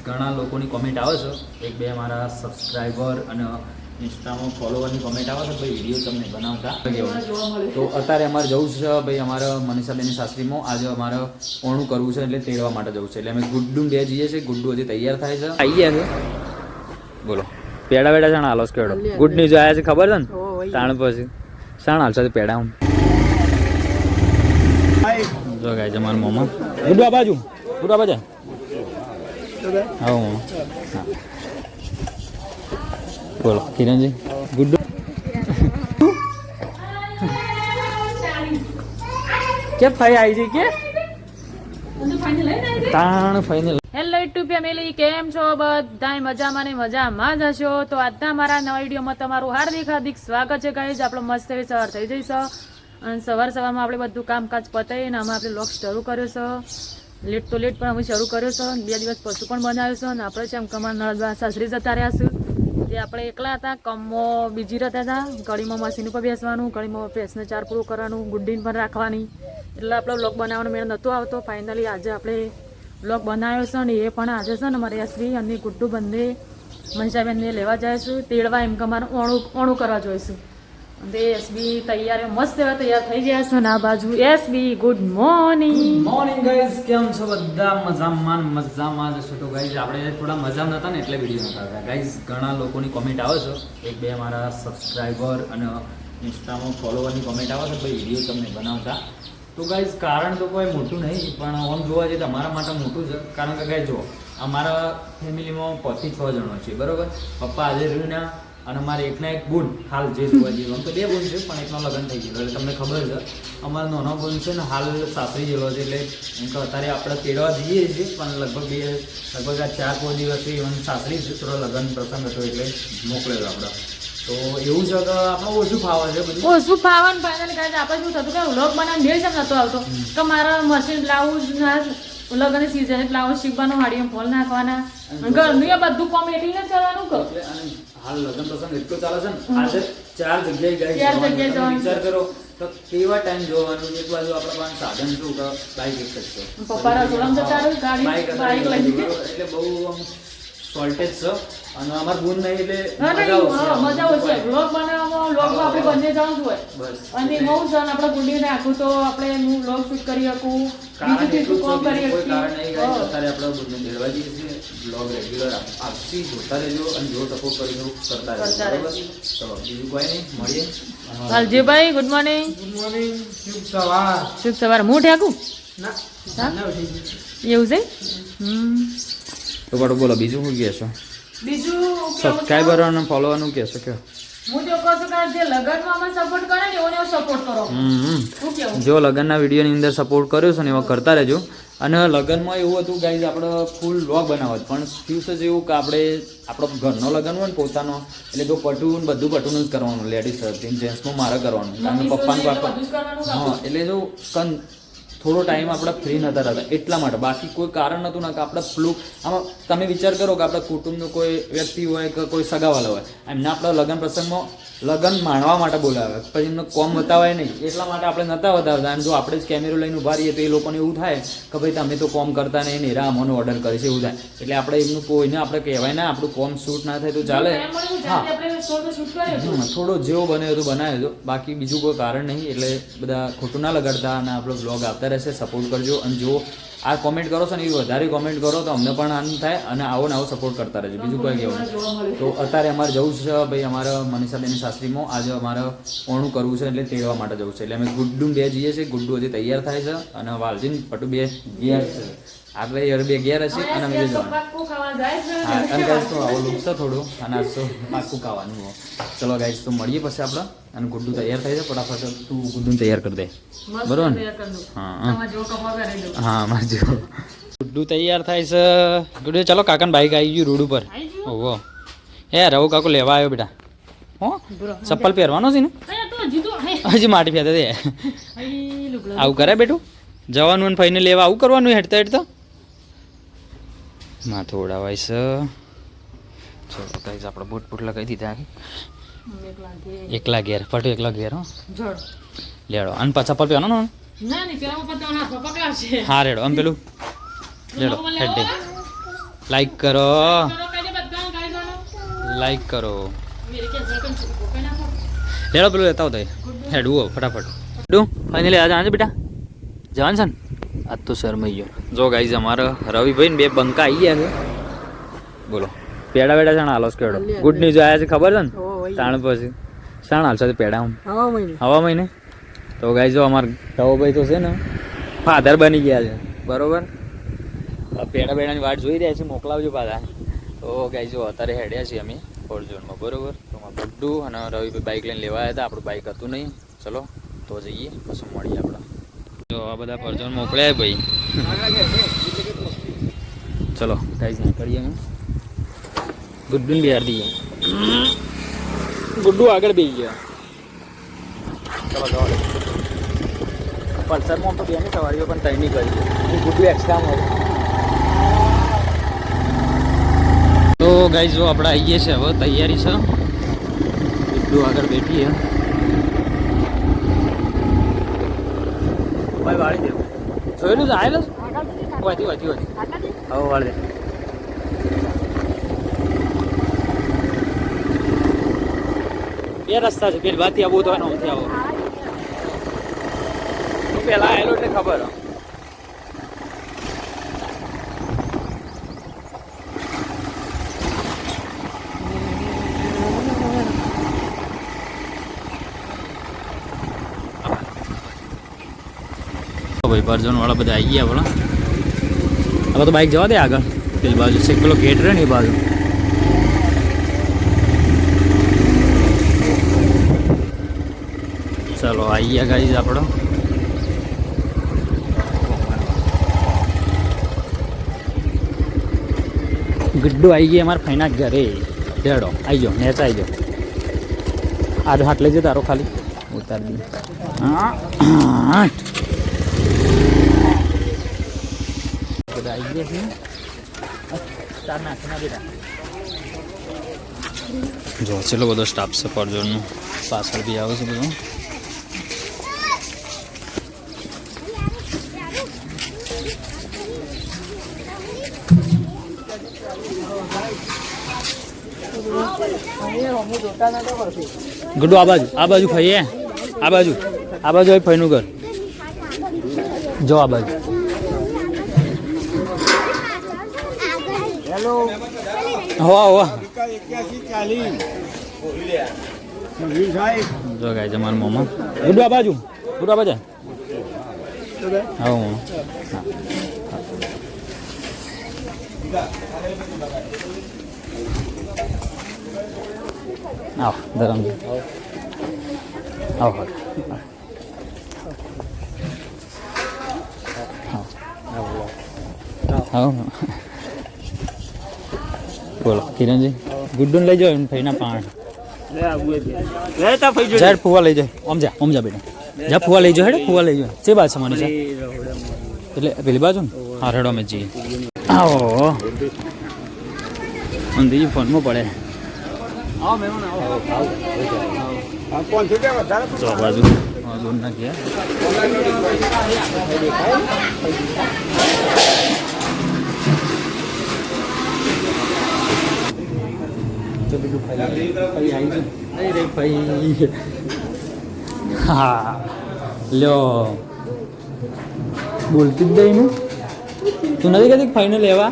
ઘણા લોકોની કોમેન્ટ આવે છે, એક બે મારા સબસ્ક્રાઈબર અને ઇન્સ્ટામાં ફોલોવરની કોમેન્ટ આવે છે ભાઈ વિડીયો તમને બનાવતા તો અત્યારે અમારે જવું છે ભાઈ અમારે મનીષાબેનની સાસરીમાં આજે અમારે ઓણું કરવું છે એટલે તેડવા માટે જવું છે એટલે અમે ગુડ્ડુ બે જઈએ છીએ. ગુડ્ડુ હજી તૈયાર થાય છે, આવી ગયા છે. બોલો પેડા વેડા શાણ હાલો કેવડો ગુડ ન્યૂઝ આવ્યા છે ખબર છે ને તાણ પછી શાણ હાલશે પેડા હું જો ગાય જમાન મોમાં ગુડ્ડુ આ બાજુ ગુડ્ડુ આ બાજુ હા બોલો કિરણજી ગુડ્ડુ કે ફાઈ આવી છે કે તાણ ફાઈનલ. હેલો યુટ્યુબ ફેમિલી, કેમ છો બધા? મજામાં ને મજામાં જ હશો. તો આજના મારા નવા વિડીયોમાં તમારું હાર્દિક સ્વાગત છે. ગાઈઝ આપણો મસ્ત એવી સવાર થઈ જઈશ અને સવારમાં આપણે બધું કામકાજ પતાવીને આમાં આપણે વ્લોગ શરૂ કર્યો છે. લેટ તો લેટ પણ અમે શરૂ કર્યો છે. 2 દિવસ પછી પણ બનાવ્યો છે અને આપણે છે એમ કમાર નળદવા સાસરી જતા રહ્યા છે. તે આપણે એકલા હતા, કમો બીજી રહેતા હતા. કડીમાં મશીન ઉપર બેસવાનું, કડીમાં ભેંસને ચાર પૂરું કરવાનું, ગુડ્ડીને પણ રાખવાની, એટલે આપણે વ્લોગ બનાવવાનો મેળ નહોતો આવતો. ફાઇનલી આજે આપણે વ્લોગ બનાવ્યો છે અને એ પણ આજે છે ને મારે યશવી અને ગુડ્ડુ બંને મનીષાબેનને લેવા જાય છું તેડવા, એમ કે અમારે ઓણું કરવા જોઈશું. અને યશવી તૈયાર મસ્ત એવા તૈયાર થઈ ગયા છે. અને આ બાજુ Yashvi good morning. Morning guys, કેમ છો બધા? મજામાં જ છો? તો ગાઈઝ આપણે થોડા મજામાં નતા ને એટલે વિડીયો નતા હતા. ગાઈઝ ઘણા લોકોની કોમેન્ટ આવે છે, એક બે મારા સબસ્ક્રાઈબર અને ઇન્સ્ટામાં ફોલોવરની કોમેન્ટ આવે છે ભાઈ વિડીયો તમને બનાવતા. તો ગાઈઝ કારણ તો કોઈ મોટું નહીં, પણ આમ જોવા જઈએ તો અમારા માટે મોટું છે. કારણ કે ગાઈઝ જો અમારા ફેમિલીમાં 5 થી 6 જણો છે, બરાબર. પપ્પા આજે રહ્યું અને અમારે એકના એક ગુણ હાલ જે જોવા જઈએ આમ તો 2 ગુણ છે, પણ એકનો લગ્ન થઈ ગયો એટલે તમને ખબર છે. અમારો નાનો ગુણ છે ને હાલ સાસરી જેલો છે, એટલે એમ કે અત્યારે આપણે તેડવા જઈએ છીએ, પણ લગભગ આ 4-5 દિવસથી ઇવન સાસરી જ થોડો લગ્ન પ્રસંગ હતો એટલે મોકલેલો આપણે. તો એવું છે કે આપણે ઓછું ફાવે છે બધું, ઓછું ફાવાનું. ફાઇનલી ગાઈઝ આપણે શું થતું કે વ્લોગ બનાવીને મેળ જેમ નતો આવતો કે મારા મશીન બ્લાઉઝ લગ્ન સીઝન બ્લાઉઝ શીખવાનું, હાડીમાં ફોલ નાખવાના, ઘરનું એ બધું કોમ એટલી જ કરવાનું કે હાલ લગ્ન પ્રસંગ એટલો ચાલે છે ને આજે 4 જગ્યાએ જવાનું. વિચાર કરો તો કેવા ટાઈમ જોવાનું. એક બાજુ આપણા પાસે સાધન શું કે બાઈક એક જ છે, પપ્પા રસોડામાં જતા રહ્યું, ગાડી બાઈક લઈ એટલે બહુ આમ શોર્ટેજ છે. અને અમાર ગુણ નહીં એટલે મજા ઓછી. વ્લોગ બનાવવામાં વ્લોગમાં આપણે બંને જવાનું હોય અને બહુ છે. આપણે ગુંડીને રાખું તો આપણે હું વ્લોગ શૂટ કરી શકું, બીજું બીજું કામ કરી શકું. અત્યારે આપણે ગુણને મેળવા જઈએ છીએ. વ્લોગ રેગ્યુલર આપસી જોતા રહેજો અને જો સપોર્ટ કરજો કરતા રહેજો, બરાબર? ચલો બીજું કોઈ નહીં, મળીએ. Valjibhai good morning. શુભ સવાર. હું ઠેકું એવું છે. તો પાડો બોલો બીજું શું કહેશો? બીજું સબસ્ક્રાઈબર અને ફોલોવરનું કહેશો કે હું તો કહું છું કે જે લગનમાં અમે સપોર્ટ કરે ને એવો સપોર્ટ કરો. શું કેવું? જો લગનના વિડીયોની અંદર સપોર્ટ કર્યો છે ને એવા કરતા રહેજો. અને લગનમાં એવું હતું ગાઈઝ આપણે ફૂલ વ્લોગ બનાવત, પણ દિવસે જ એવું કે આપણે આપણો ઘરનો લગન હોય ને પોતાનો, એટલે તો પટું બધું પટુનું જ કરવાનું, લેડીઝ જેન્ટ્સમાં મારે કરવાનું. કારણ કે પપ્પાનું હા એટલે જો થોડો ટાઈમ આપણે ફ્રી નતા રહેતા એટલા માટે, બાકી કોઈ કારણ નહોતું ને કે આપણે ફ્લૂ. આમાં તમે વિચાર કરો કે આપણા કુટુંબનું કોઈ વ્યક્તિ હોય કે કોઈ સગાવાલા હોય, એમને આપણા લગ્ન પ્રસંગમાં લગ્ન માણવા માટે બોલાવે, પછી એમને કોમ બતાવાય નહીં એટલા માટે આપણે નહોતા બતાવતા. અને જો આપણે જ કેમેરો લઈને ઉભા રહીએ તો એ લોકોને એવું થાય કે ભાઈ તમે તો કોમ કરતા નહીં, નેરા અમને ઓર્ડર કરે છે એવું થાય. એટલે આપણે એમનું કોઈને આપણે કહેવાય ના, આપણું કોમ શૂટ ના થાય તો ચાલે. હા થોડો જેવો બને તો બનાવ્યો હતો, બાકી બીજું કોઈ કારણ નહીં. એટલે બધા ખોટું ના લગાડતા અને આપણો બ્લોગ આવતા રહેશે. સપોર્ટ કરજો અને જો આ કોમેન્ટ કરો છો ને એ વધારે કોમેન્ટ કરો તો અમને પણ આનંદ થાય અને આવો ને આવો સપોર્ટ કરતા રહેજો. બીજું કોઈ કહેવું. તો અત્યારે અમારે જવું છે ભાઈ અમારે મનીષાબેનની સાસરીમાં આજે અમારે ઓણું કરવું છે એટલે તેડવા માટે જવું છે. એટલે અમે ગુડ્ડુ 2 જઈએ છીએ. ગુડ્ડુ હજી તૈયાર થાય છે અને વાલજીન પટુ 2 ગયા છે. આપણે 2 ગયા હશે અને અમે જવાનું. અને ગાઈસ તો આવો લુક છે થોડું અને આજ તો પાક્કું ખાવાનું. ચલો ગાઈસ તો મળીએ પછી આપણે. અને ગુડ્ડુ તૈયાર થાય છે, ફટાફટ તું ગુડ્ડુને તૈયાર કરી દે, બરોબર ને? હા હા મારે જો ગુડ્ડુ તૈયાર થાય છે. ગુડ્ડુ ચલો કાકાને બાઈક આવી ગયું રોડ ઉપર. ઓહો હે રઘુ કાકો લેવા આવ્યો બેટા. હો ચપ્પલ પહેરવાનો છે ને? હજી માટી ફેંદે દે. આવું કરે બેટું? જવાનું અને ફઈને લેવા આવું કરવાનું હેડતા હેડતા માથું ઓડાવાય છે. ચલો ગાઈસ આપણે બૂટ બૂટ લગાવી દીધા. એકલા ઘેર ફટ એકલા ઘેર હો લેડો. અને પાછા ચપ્પલ પહેરવાનો હા રેડો આમ પેલું લેડો હેડ લાઈક કરો, કાજે બધા ગાઈ દોનો લાઈક કરો. મેરે કે જકન છોકો કઈ નાખો લેડો પેલું લેતા હોતા હેડવું ફટાફટ હેડું ફાઇનલી આજે આજે બેટા જવાન છે ને આજ તો શરમાઈ ગયો. જો ગાઈઝ અમારા રવિભાઈ ને બે બંકા આવી ગયા છે. બોલો પેડા બેડા શાણ હાલો કેડો ગુડ ન્યૂઝ આવ્યા છે ખબર છે ને તાણ પછી શાણ હાલશે તે પેડા હવા મહિને તો ગાઈઝ જો અમારા ધવભાઈ તો છે ને ફાધર બની ગયા છે બરોબર. પેડા બેડાની વાટ જોઈ રહ્યા છે મોકલાવજો પાછા. તો ગાઈઝ જો અત્યારે હેડ્યા છીએ અમે ફોર્ચ્યુનમાં બરોબર. તો બડ્ડુ અને રવિભાઈ બાઇક લઈને લેવા આવ્યા હતા. આપણું બાઇક હતું નહીં. ચલો તો જઈએ પછી મળીએ આપણે. જો આ બધા ફોર્ચ્યુન મોકલ્યા ભાઈ. ચલો ગાઈઝ નીકળીએ અમે. ગુડ્ડુ ને બિહાર દઈએ. ગુડ્ડુ આગળ બેસી ગયા. ચલો જવા દે. પલ્સરમાં તો બેની સવારીઓ પણ તૈની કરી છે. ગુડ્ડુ એક્સ્ટ્રામાં હતું. તો ગાઈઝ જો આપણે આવીએ છીએ હવે તૈયારી છે. ગુડ્ડુ આગળ બેઠી છે. ભાઈ વાળી દેવું જોયેલું છે આવેલું વધી વધી વધી હવે વાળી દે. બે રસ્તા છે પેલી બાથી આવું તો આમથી આવો. હું પેલા આવેલો એટલે ખબર ભાઈ પરજોન વાળા બધા આવી ગયા બોલો. હવે તો બાઇક જવા દે આગળ પેલી બાજુ છે પેલો ગેટ રહે ને એ બાજુ. ચલો આવી ગયા ગાઈઝ આપણો. ગુડ્ડુ આવી ગયા અમારા ફાઈના ઘરે. ડેડો આવી જાઓ નેચ આવી જાઓ. આજો હાથ લઈ જાઓ તારો ખાલી ઉતાર દે. હા બધા આવી ગયા છે. ચાર નાખીના બેટા જો છેલ્લો બધો સ્ટાફ છે પરજોનનો. પાછળ બી આવે છે બધો. ગુડ્ડુ આ બાજુ ફઈએ આ બાજુ હોય ફઈનું ઘર જો આ બાજુ. હવા હવા જો ગાય જમાન મોમો. ગુડ્ડુ આ બાજુ હા મોમો. આવો ધરમજી આવો આવો. બોલો કિરણજી ગુડ્ડુને લઈ જાઓ ફઈના પાણ જા ફુવા લઈ જાઓ. ઓમ જા બેટા જા ફુવા લઈ જાઓ. હેડે ફુવા લઈ જાઓ. છે બાદ છે મારી છે એટલે પેલી બાજુ ને. હા રેડો અમે જઈએ. આવો અંધી ફોનમાં પડે. બાજુ દૂર ના ગયા. હા લ્યો બોલતી જ દઈ ને. તું નથી કહેતી ફાઈનલ લેવા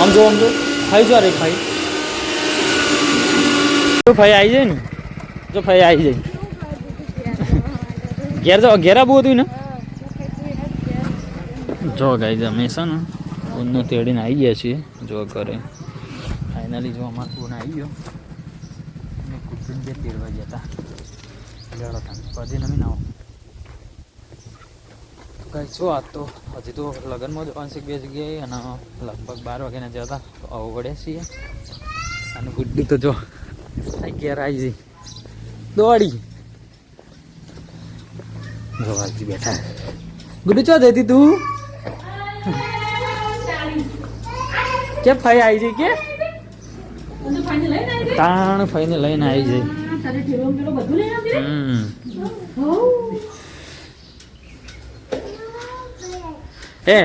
આમ જો ફાઈ જો રે ફાઈ આવી જાય ને. જો ફાઈ આવી જાય ઘેર જાઓ. ઘેર આવવું હતું ને. જો ગાઈ અમે છે ને ઊનનું તેડીને આવી ગયા છીએ. જો ઘરે ફાઇનલી જો અમારું ફોન આવી ગયો. અમે કુટુંબ જે તેડવા ગયા હતા લેડો તમે પછી નમી આવો. કઈ શું આજ તો હજી તો લગ્નમાં જવાનું છે બે જગ્યાએ અને લગભગ 12 વાગ્યાના જતા તો આવું પડ્યા છીએ. અને ગુડ્ડુ તો જો ઘેર આવી જઈ દોડી જો વાજી બેઠા. ગુડ્ડુ ચો દેતી તું કે ફઈ આવી જઈ કે તાણ ફઈને લઈને આવી જઈ. હે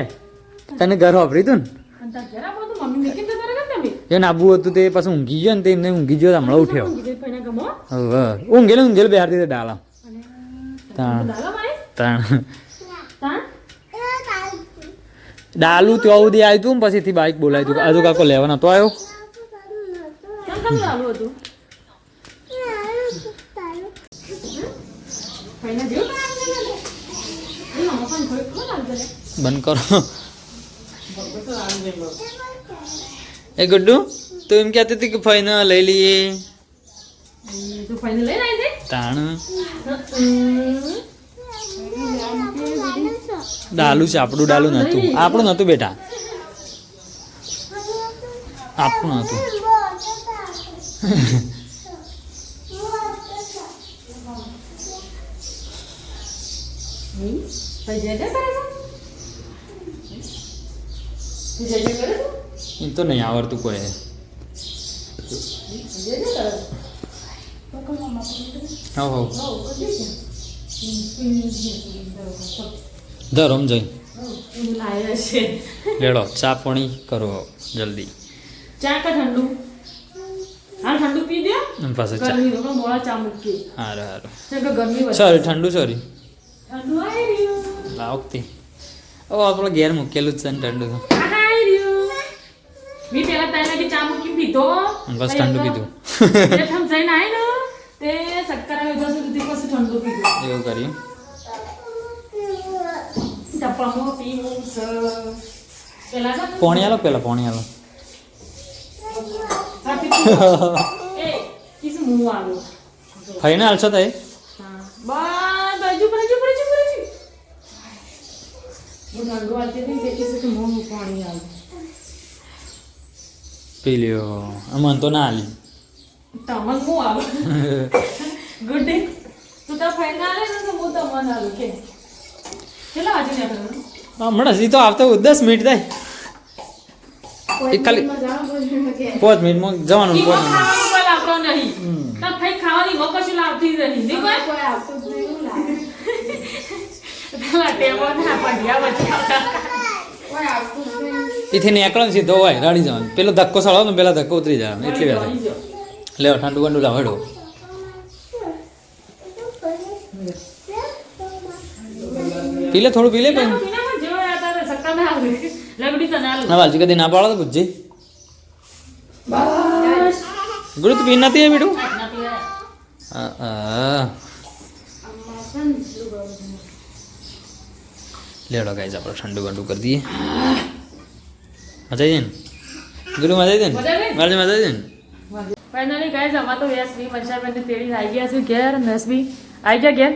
તને ઘર વાપરી તું ને અને તાર ઘેર આવો તો મમ્મી મેકીને જતા રહ્યા ને તમે એને આબુ હતું તે પછી ઊંઘી ગયો ને તે એમને ઊંઘી ગયો તો હમણાં ઉઠ્યો કીધું ભાઈને ગમો હવે ઊંઘેલું બેહારતી તે ડાલા તાણ દાદા મારે તાણ તા ડાલું ત્યાં સુધી આવ્યું તું પછી થી બાઈક બોલાવી તું આજુ કાકો લેવા નતો આવ્યો કેમ તમે ચાલુ હતું ભાઈને જેવું પણ ઘરે કોણ આવશે લે બંધ કરો એ ગુડ્ડુ તું એમ કહેતી હતી કે ફાઈને લઈ લઈએ તું ભાઈને લઈને આવી દે તાણ ડાલું છે આપણું ડાલું નતું આપણું નતું બેટા આપણું નતું ભાઈ જય જય કરે છે જય જય કરે છે એ તો નહીં આવડતું કોઈ જય જય કરે હો હો ધરમ જઈ લેડો ચા પાણી કરો જલ્દી ચા કા ઠંડુ હાલ ઠંડુ પી દે અને પાછું ચા ગરમી નો મોળા ચા મૂકી હારું હારું છે કે ગરમી વધે સોરી ઠંડુ સોરી ઠંડુ આવી રહ્યું લાવતી ઓ આપણે ઘેર મૂકેલું જ છે ને ઠંડુ તો આવી રહ્યું મી પેલા તાઈને કે ચા મૂકી પીધો અને બસ ઠંડુ પીધું જે થમ જઈને આવી ને તે શક્કર આવી દસ સુધી પછી ઠંડુ પીધું એવું કર્યું ટપમો પીવું સ પેલા જા પાણી આલો પેલા પાણી આલો સાથી એ કિસ મું આલો ખાઈને હાલશો તઈ હા બસ બાજુ બાજુ બાજુ બાજુ હું ઠંડુ આલતી હતી તે કિસ કે મું પાણી આલો પી લ્યો અમન તો ના હાલી તમન મું આલો ગુડ ડે તું તો ફાઈનલ આલે ને તો હું તમન આલો કે કેટલા વાગે નીકળવાનું હમણાં હજી તો આવતો 10 મિનિટ થાય એ ખાલી 5 મિનિટમાં જવાનું 5 મિનિટ ખાવાનું કોઈ લાવતો નહીં તાર ભાઈ ખાવાની મો કશું લાવતી જ નહીં નહીં કોઈ આવતું જ નહીં લાગે પેલા ટેબો ના પડ્યા બચાવતા કોઈ આવતું જ નહીં એથી નીકળો ને સીધો હોય રાડી જવાનું પેલો ધક્કો સળો ને પેલા ધક્કો ઉતરી જવાનું એટલી વાર લેવો ઠંડુ બંડુ લાવ હેડો પી લે થોડું પી લે પણ ના વાલજી કદી ના પાડો તો પૂછજે ગુરુ તું પી નથી બેટું લેડો ગાઈઝ આપણે ઠંડુ બંડુ કરી દઈએ મજા આવી ને ગુરુ મજા આવી ને વાલજી મજા આવી ને ફાઇનલી ગાઈઝ અમાર તો યસવી પંચાબેન ની તેડી આવી ગયા છે ઘેર નસબી આવી ગયા ઘેર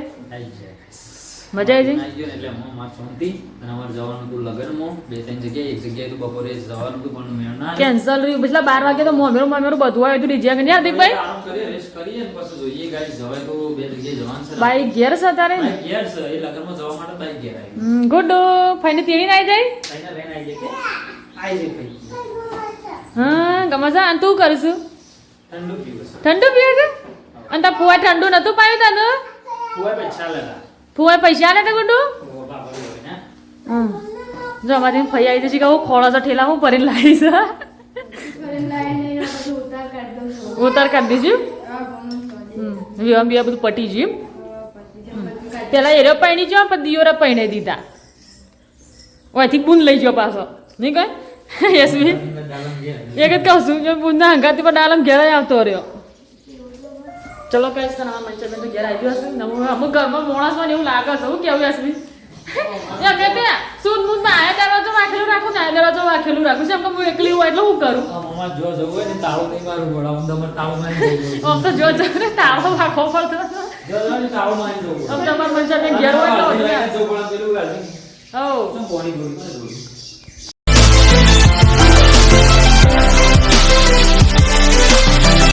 મજા આવી ગઈ એટલે માર શાંતિ અને અમારે જવાનું હતું લગનમાં 2-3 જગ્યાએ એક જગ્યાએ તો બપોરે જવાનું હતું પણ મેળ ના કેન્સલ રહ્યું પછી 12 વાગે તો મોમેરું બધું આવ્યું હતું ડીજે ને હાર્દિકભાઈ આરામ કરીએ રેસ્ટ કરીએ ને પછી જોઈએ ગાઈસ જવાય તો 2 જગ્યાએ જવાનું છે બાઈક ઘેર છે તારે બાઈક ઘેર છે એ લગનમાં જવા માટે બાઈક ઘેર આવી ગુડ ફાઈને તેડી આવી જાય ફાઈનલ લઈને આવી જાય કે આવી જાય ભાઈ હા ગમે છે અને તું કરશું ઠંડુ પીવું છે ઠંડુ પીવે છે અને તાર ફુવા ઠંડુ નતું પાયું તને કોઈ પૈસા લેલા ફુવાએ પૈસા આલે ગુડુ ઓ બાપા હોય ને જો અમારી ફઈ આવી જશે કે હું ખોળો છો ઠેલા હું ભરીને લાવી છે ઉતાર કરી દીધું વિવાહ બીવા બધું પટી ગયું પેલા એરો પાણી જો પણ દિયોરા પાણી દીધા ઓયથી બુન લઈ ગયો પાછો નહીં કઈ યસવી એક જ કહું છું જો બુનના હંગાતી પર ડાલમ ઘેરાય આવતો રહ્યો ચલો કઈ સર આ મંચબેન તો ઘેર આવી ગયો હશે અમુક ઘરમાં મોણસમાં એવું લાગે છે હું કેવું યસવી સૂદ મૂદ માં આયા દરવાજો વાંખેલું રાખું ને દરવાજો વાંખેલું રાખું છે એમ કે હું એકલી હોય એટલે હું કરું મમ્મા જો જવું હોય ને તાળું નહીં મારું પડે આમ તમારે તાળું મારી જવું આમ તો જો ને તાળો વાંખો પડતો જો ને તાળું મારી જવું આમ તમારા મંચબેન ઘેર હોય એટલે જવું પડે પેલું ગાડી હો તો બોડી બોડી